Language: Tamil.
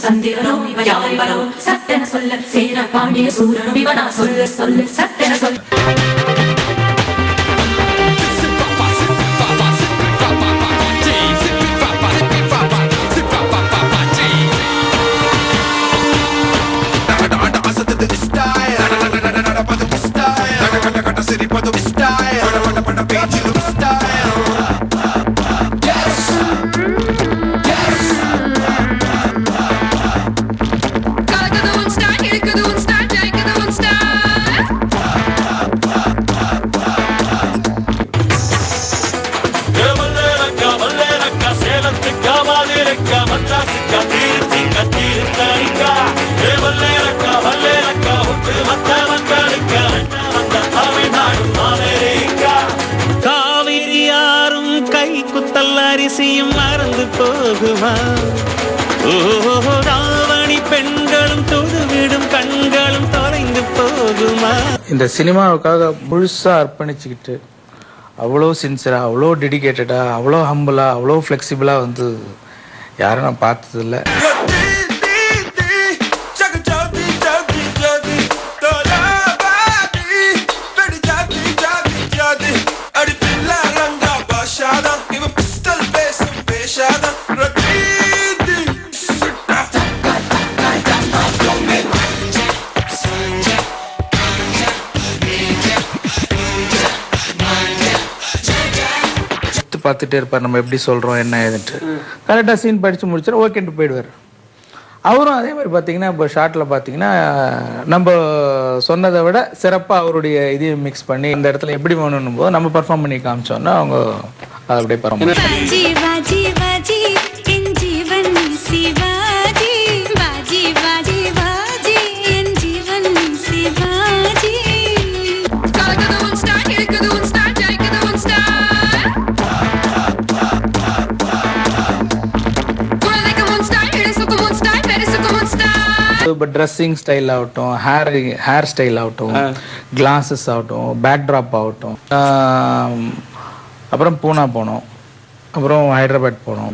சந்திரனோ இவ யாரிவரோ சட்டென சொல்ல சேர பாண்டிய சூரனும் இவனா சொல்லு சொல்லு சட்டென சொல்ல அரிசியும் மறந்து போகுமா ராவணி பெண்களும் தொழுவிடும் கண்களும் தொலைந்து போகுமா. இந்த சினிமாவுக்காக முழுசா அர்ப்பணிச்சுக்கிட்டு அவ்வளோ சின்சியரா அவ்வளோ டெடிகேட்டடா அவ்வளோ ஹம்பிளா அவ்வளோ ஃப்ளெக்சிபிளா வந்து யாரும் நான் பார்த்ததில்லை. பார்த்துட்டே இருப்பார், நம்ம எப்படி சொல்கிறோம் என்ன ஏதுன்ட்டு. கரெக்டாக சீன் படித்து முடிச்சா ஓகேன்ட்டு போயிடுவார். அவரும் அதே மாதிரி பார்த்தீங்கன்னா இப்போ ஷார்ட்டில் பார்த்தீங்கன்னா நம்ம சொன்னதை விட சிறப்பாக அவருடைய இதையும் மிக்ஸ் பண்ணி இந்த இடத்துல எப்படி வேணும்னும் போது நம்ம பர்ஃபார்ம் பண்ணி காமிச்சோன்னா அவங்க அதை அப்படியே பரவாயில்ல. இப்போ ட்ரெஸ்ஸிங் ஸ்டைல் ஆகட்டும், ஹேர் ஸ்டைல் ஆகட்டும், கிளாஸஸ் ஆகட்டும், பேக்ட்ராப் ஆகட்டும், அப்புறம் பூனா போனோம், அப்புறம் ஹைதராபாத் போனோம்.